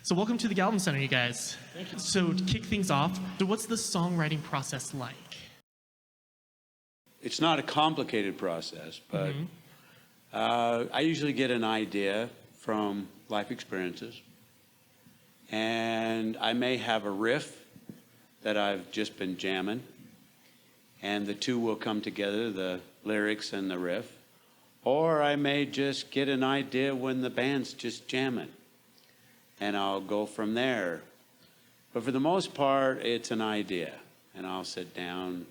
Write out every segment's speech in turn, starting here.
So welcome to the Gallivan Center, you guys. Thank you. So to kick things off, so what's the songwriting process like? It's not a complicated process, but I usually get an idea from life experiences, and I may have a riff that I've just been jamming, and the two will come together, the lyrics and the riff, or I may just get an idea when the band's just jamming, and I'll go from there. But for the most part, it's an idea, and I'll sit down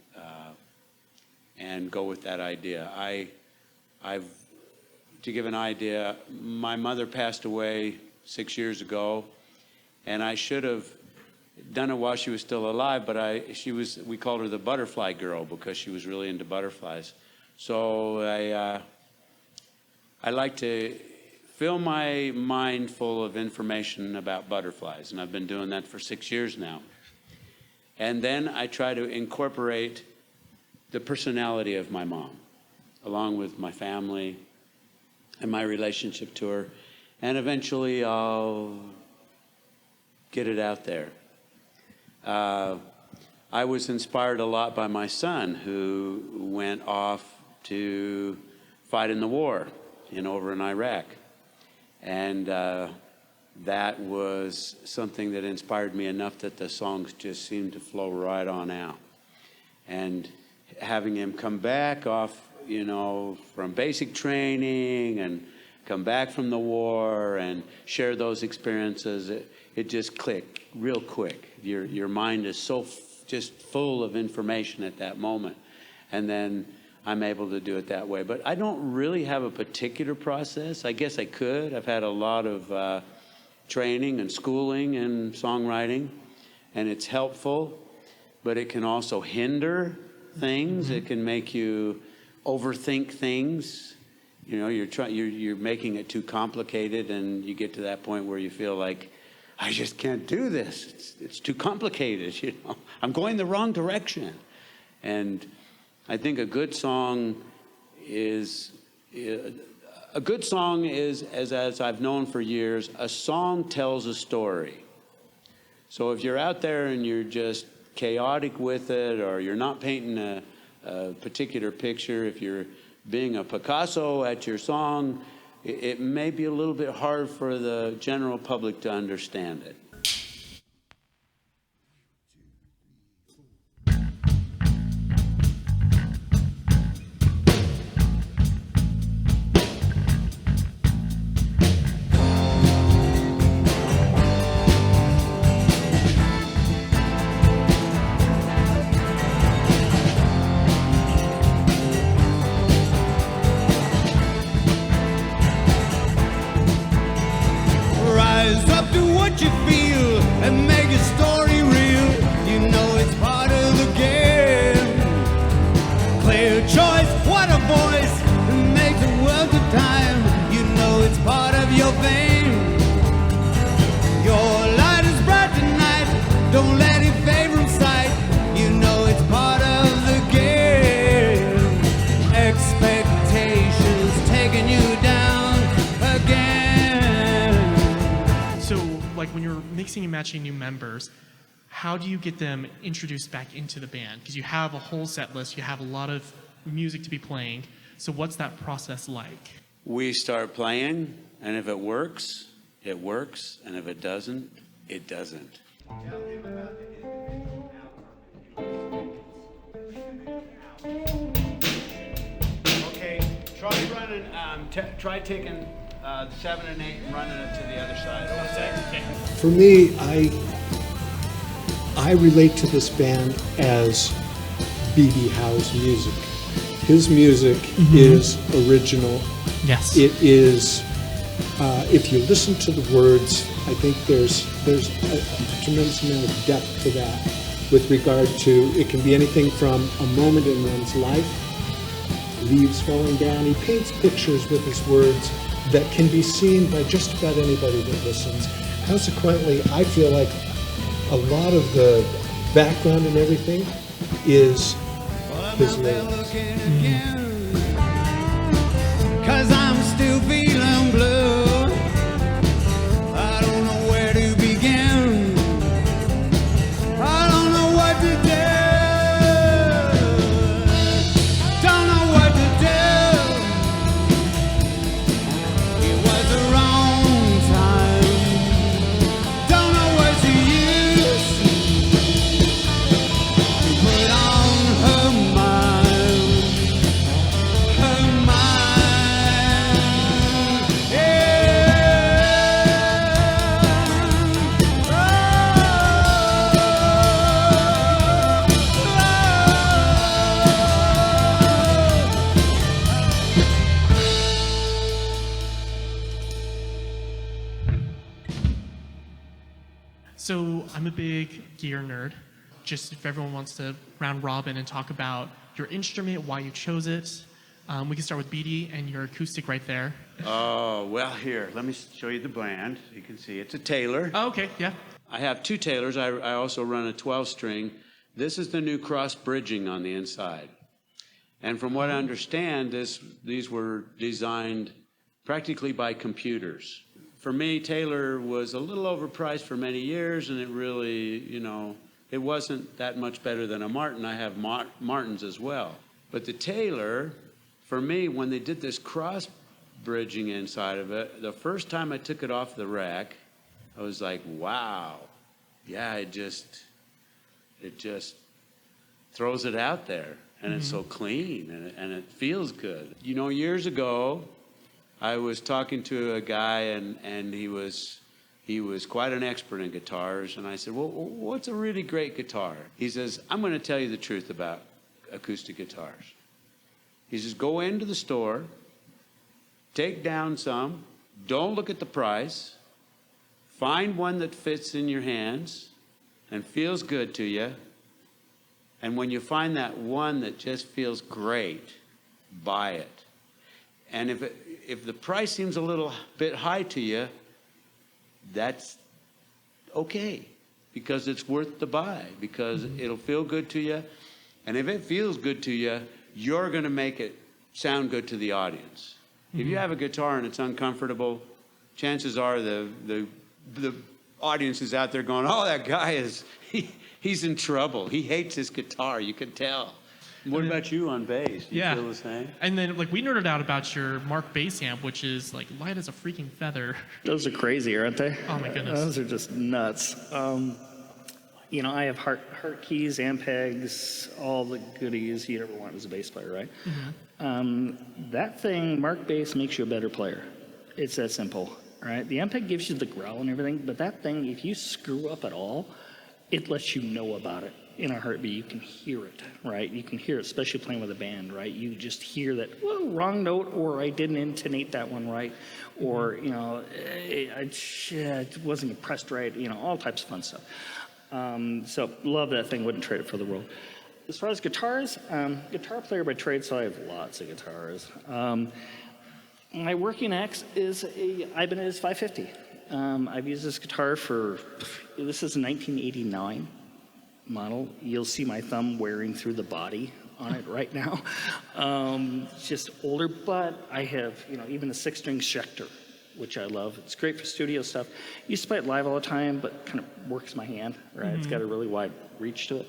and go with that idea. To give an idea, my mother passed away 6 years ago, and I should have done it while she was still alive, but we called her the butterfly girl because she was really into butterflies. So I like to fill my mind full of information about butterflies, and I've been doing that for 6 years now. And then I try to incorporate the personality of my mom, along with my family and my relationship to her, and eventually I'll get it out there. I was inspired a lot by my son, who went off to fight in the war over in Iraq. And that was something that inspired me enough that the songs just seemed to flow right on out. And having him come back off, from basic training and come back from the war and share those experiences, it just clicked real quick. Your mind is so just full of information at that moment. And then I'm able to do it that way. But I don't really have a particular process. I guess I could. I've had a lot of training and schooling in songwriting, and it's helpful, but it can also hinder things. It can make you overthink things. You're making it too complicated, and you get to that point where you feel like, I just can't do this. It's too complicated. I'm going the wrong direction. And I think a good song is, as I've known for years, a song tells a story. So if you're out there and you're just chaotic with it, or you're not painting a particular picture, if you're being a Picasso at your song, it may be a little bit hard for the general public to understand it. You feel and make your story real. It's part of the game. Clear choice, what a voice, it makes a world of time. It's part of your fame. Your light is bright tonight, don't let it fade from sight. It's part of the game. Expectations taking you down again. Like when you're mixing and matching new members, how do you get them introduced back into the band? Because you have a whole set list, you have a lot of music to be playing. So what's that process like? We start playing, and if it works, it works, and if it doesn't, it doesn't. Okay, try taking 7 and 8 and running it to the other side. For me, I relate to this band as B.B. Howe's music. His music is original. Yes. It is, if you listen to the words, I think there's a tremendous amount of depth to that with regard to, it can be anything from a moment in one's life, leaves falling down. He paints pictures with his words that can be seen by just about anybody that listens. Consequently, I feel like a lot of the background and everything is his lyrics. 'Cause I'm still feeling blue. I don't know where to begin. I'm a big gear nerd. Just if everyone wants to round robin and talk about your instrument, why you chose it. We can start with BD and your acoustic right there. Oh, well, here, let me show you the brand. You can see it's a Taylor. Oh, okay, yeah. I have two Taylors. I also run a 12-string. This is the new cross bridging on the inside. And from what I understand, these were designed practically by computers. For me, Taylor was a little overpriced for many years, and it really, it wasn't that much better than a Martin. I have Martins as well. But the Taylor, for me, when they did this cross bridging inside of it, the first time I took it off the rack, I was like, wow. Yeah, it just throws it out there. And it's so clean, and it feels good. Years ago, I was talking to a guy, and he was quite an expert in guitars. And I said, well, what's a really great guitar? He says, I'm going to tell you the truth about acoustic guitars. He says, go into the store, take down some, don't look at the price, find one that fits in your hands and feels good to you. And when you find that one that just feels great, buy it. And if the price seems a little bit high to you, that's okay, because it's worth the buy, because it'll feel good to you. And if it feels good to you, you're going to make it sound good to the audience. If you have a guitar and it's uncomfortable, chances are the audience is out there going, oh, that guy he's in trouble. He hates his guitar. You can tell. What about you on bass? Do you feel the same? And then we nerded out about your Mark bass amp, which is light as a freaking feather. Those are crazy, aren't they? Oh my goodness. Those are just nuts. I have heart keys, ampegs, all the goodies you'd ever want as a bass player, right? That thing, Mark bass, makes you a better player. It's that simple, right? The ampeg gives you the growl and everything, but that thing, if you screw up at all, it lets you know about it in a heartbeat. You can hear it, right? You can hear it, especially playing with a band, right? You just hear that, whoa, wrong note, or I didn't intonate that one right, or, I wasn't compressed right, all types of fun stuff. So love that thing, wouldn't trade it for the world. As far as guitars, guitar player by trade, so I have lots of guitars. My working axe is a Ibanez 550. I've used this guitar this is a 1989 model. You'll see my thumb wearing through the body on it right now. It's just older, but I have, even a 6-string Schecter, which I love. It's great for studio stuff. Used to play it live all the time, but kind of works my hand, right? It's got a really wide reach to it.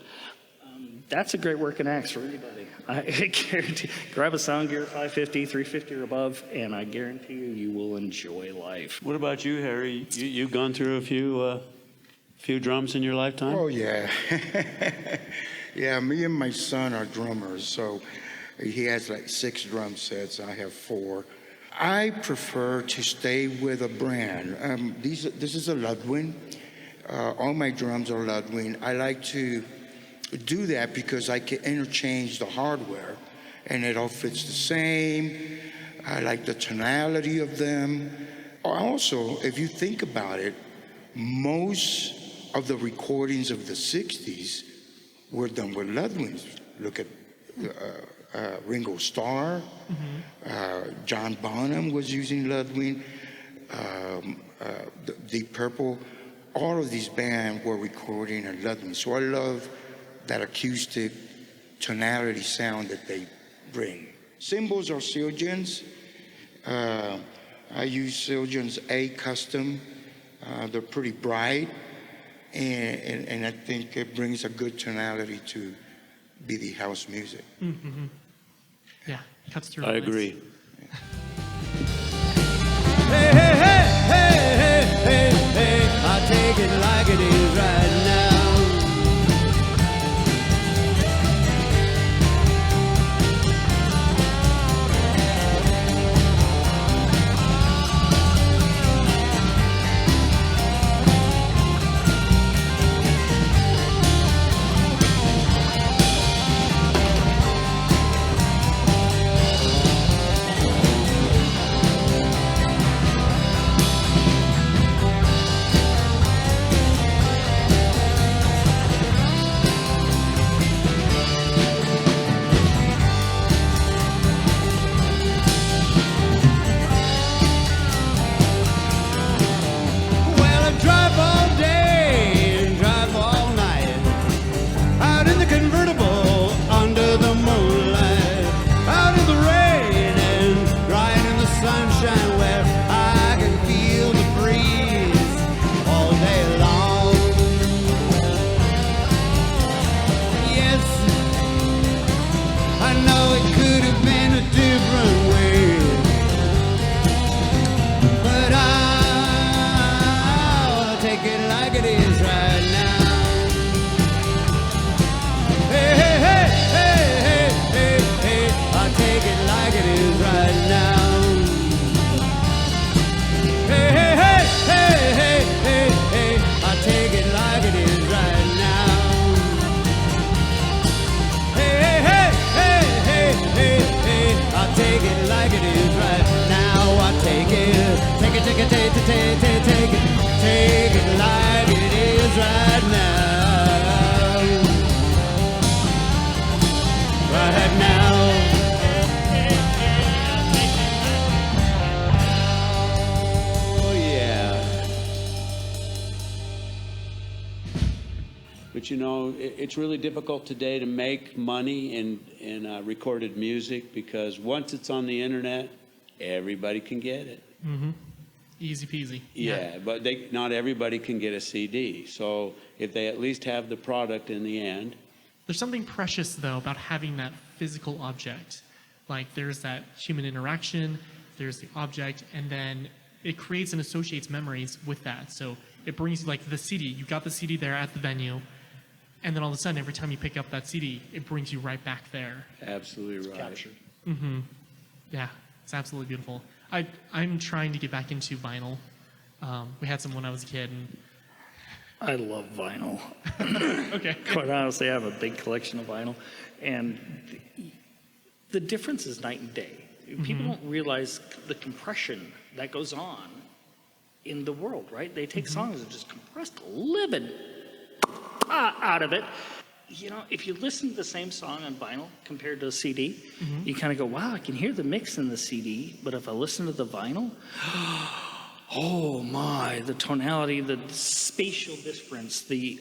That's a great working axe for anybody. I guarantee. Grab a Sound Gear 550, 350 or above, and I guarantee you will enjoy life. What about you, Harry? You've gone through a few drums in your lifetime? Oh, yeah. Yeah, me and my son are drummers, so he has 6 drum sets. I have 4. I prefer to stay with a brand. This is a Ludwig. All my drums are Ludwig. I like to do that because I can interchange the hardware and it all fits the same. I like the tonality of them. Also, if you think about it, most of the recordings of the 60s were done with Ludwigs. Look at Ringo Starr, John Bonham was using Ludwig, Deep Purple. All of these bands were recording a Ludwig. So I love that acoustic tonality sound that they bring. Cymbals are Silgens. I use Silgens A Custom. They're pretty bright, and I think it brings a good tonality to BD house music. Yeah, cuts through. I agree. Hey, hey, hey, hey, hey, hey, hey, I take it like it is right now. right now. Oh, yeah. But you know, it's really difficult today to make money in recorded music because once it's on the internet, everybody can get it. Easy peasy. Yeah, but not everybody can get a CD. So if they at least have the product in the end. There's something precious, though, about having that physical object. Like, there's that human interaction, there's the object, and then it creates and associates memories with that. So it brings you, like, the CD. You got the CD there at the venue, and then all of a sudden, every time you pick up that CD, it brings you right back there. Absolutely right. Captured. Yeah, it's absolutely beautiful. I'm trying to get back into vinyl. We had some when I was a kid, and I love vinyl. okay. Quite honestly, I have a big collection of vinyl, and the difference is night and day. People don't realize the compression that goes on in the world, right? They take songs and just compress the living out of it. You know, if you listen to the same song on vinyl compared to a CD, you kind of go, wow, I can hear the mix in the CD, but if I listen to the vinyl, oh my, the tonality, the spatial difference, the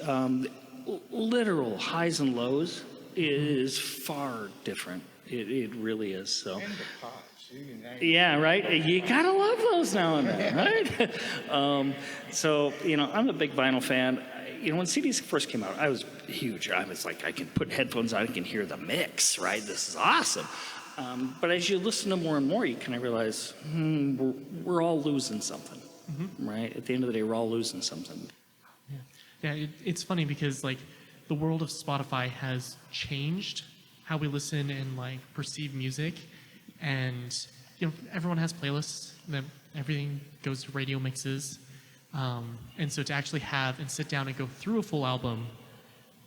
literal highs and lows is far different. It really is. So. And the pops. Yeah, right. You gotta love those now and then, right? So, you know, I'm a big vinyl fan. You know, when CDs first came out, I was huge. I was like, I can put headphones on, I can hear the mix, right? This is awesome. But as you listen to more and more, you kind of realize we're all losing something, right? At the end of the day, we're all losing something. Yeah, it's funny because, like, the world of Spotify has changed how we listen and, like, perceive music. And, you know, everyone has playlists. Everything goes to radio mixes. And so to actually have and sit down and go through a full album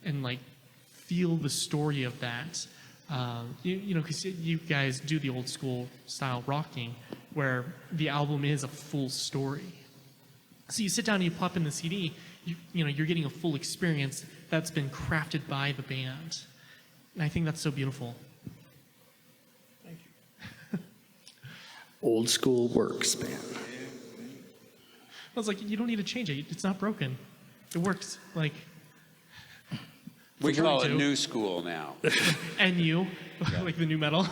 and, like, feel the story of that, you know, because you guys do the old school style rocking where the album is a full story. So you sit down and you pop in the CD, you know, you're getting a full experience that's been crafted by the band. And I think that's so beautiful. Thank you. Old school works, man. I was like, you don't need to change it. It's not broken. It works. Like, We for call it Drew, new school now. NU, like the new metal.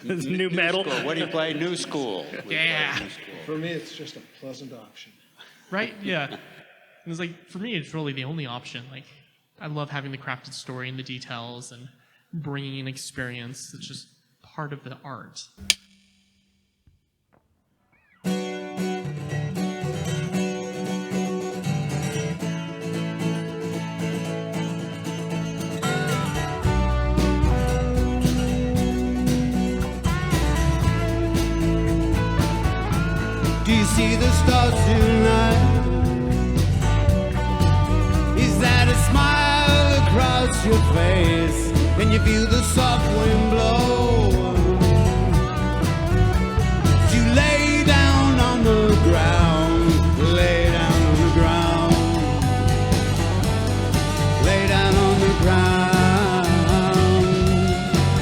New metal. School. What do you play? New school. We play Yeah. new school. For me, it's just a pleasant option. Right? Yeah. And it's like, for me, it's really the only option. Like, I love having the crafted story and the details and bringing an experience. It's just part of the art. Do you see the stars tonight? Is that a smile across your face? And you feel the soft wind blow? You lay down on the ground, lay down on the ground, lay down on the ground,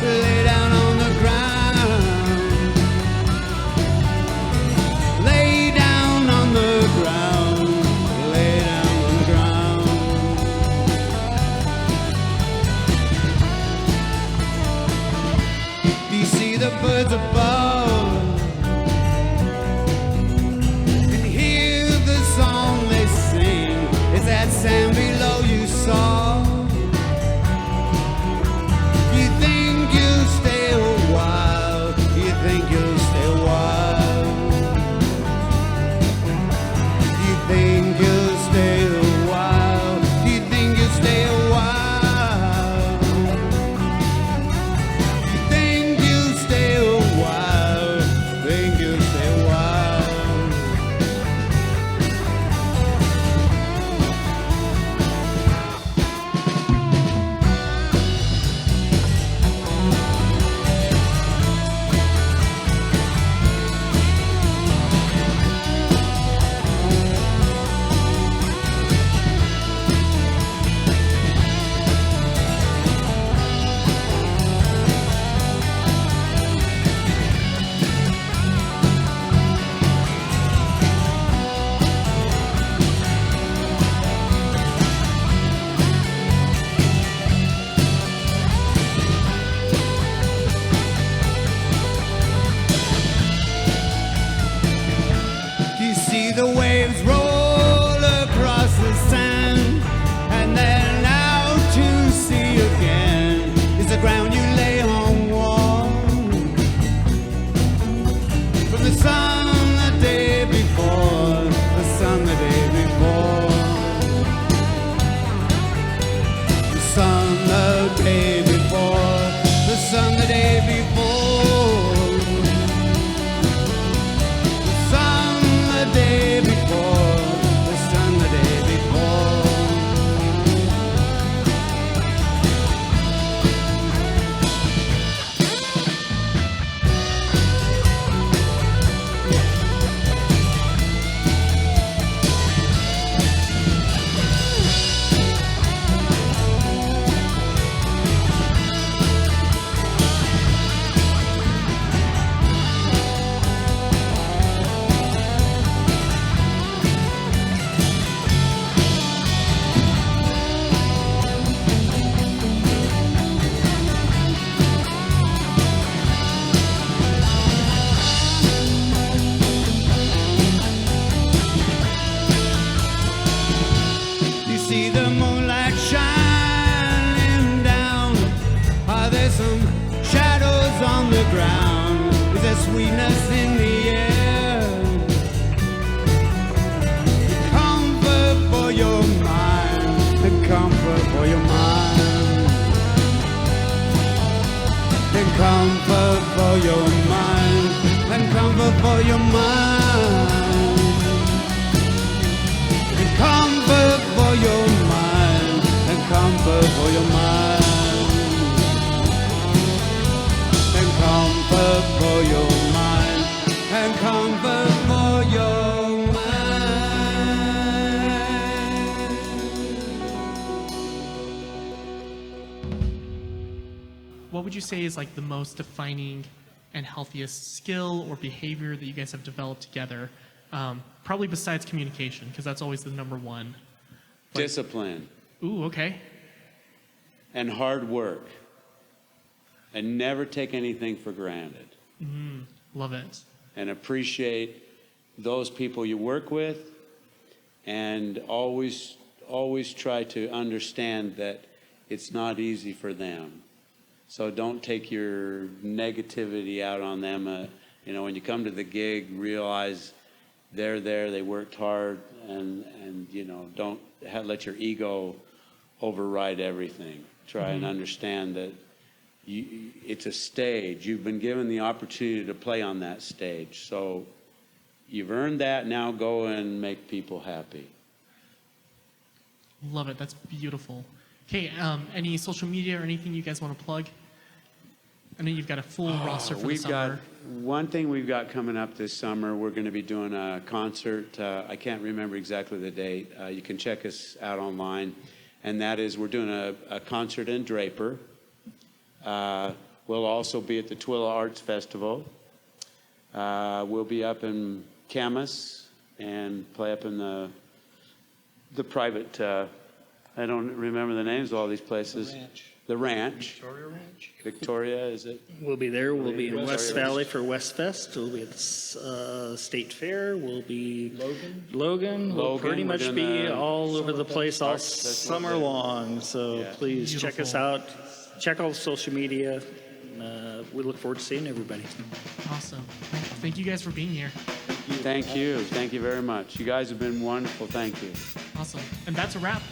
lay down on the ground. Lay down on the ground, lay down on the ground. Do you see the birds above? And hear the song they sing? Is that sand below you saw? You think you'll stay a while? You think you'll stay a while? You think you'll stay a while? You think you'll stay a while? You think you'll stay a while? the ground. Is there sweetness in the air? Comfort for your mind, and comfort for your mind. And comfort for your mind, and comfort for your mind. And comfort for your mind, and comfort for your mind. And comfort for your mind, and comfort for your mind. What would you say is like the most defining and healthiest skill or behavior that you guys have developed together? Probably besides communication, because that's always the number one. Discipline Ooh, okay. and hard work, and never take anything for granted, Love it. and appreciate those people you work with, and always try to understand that it's not easy for them. So don't take your negativity out on them. When you come to the gig, realize they're there, they worked hard, and don't let your ego override everything. Try and understand that it's a stage. You've been given the opportunity to play on that stage. So you've earned that. Now go and make people happy. Love it. That's beautiful. Okay, any social media or anything you guys want to plug? I know you've got a full roster for the We've summer. got one thing we've got coming up this summer. We're going to be doing a concert. I can't remember exactly the date. You can check us out online. And that is, we're doing a concert in Draper. We'll also be at the Twilla Arts Festival. We'll be up in Camas and play up in the private, I don't remember the names of all these places. The Ranch. Victoria Ranch? Victoria, is it? We'll be there. We'll be in Sorry, West West. Valley for West Fest. We'll be at the State Fair. We'll be Logan. We'll Logan, pretty we're much doing be a all over the place all Arts Festival summer there. long. So Yeah. please check us Beautiful. out. Check all the social media. We look forward to seeing everybody. Awesome. Thank you guys for being here. Thank you. Thank you very much. You guys have been wonderful. Thank you. Awesome. And that's a wrap.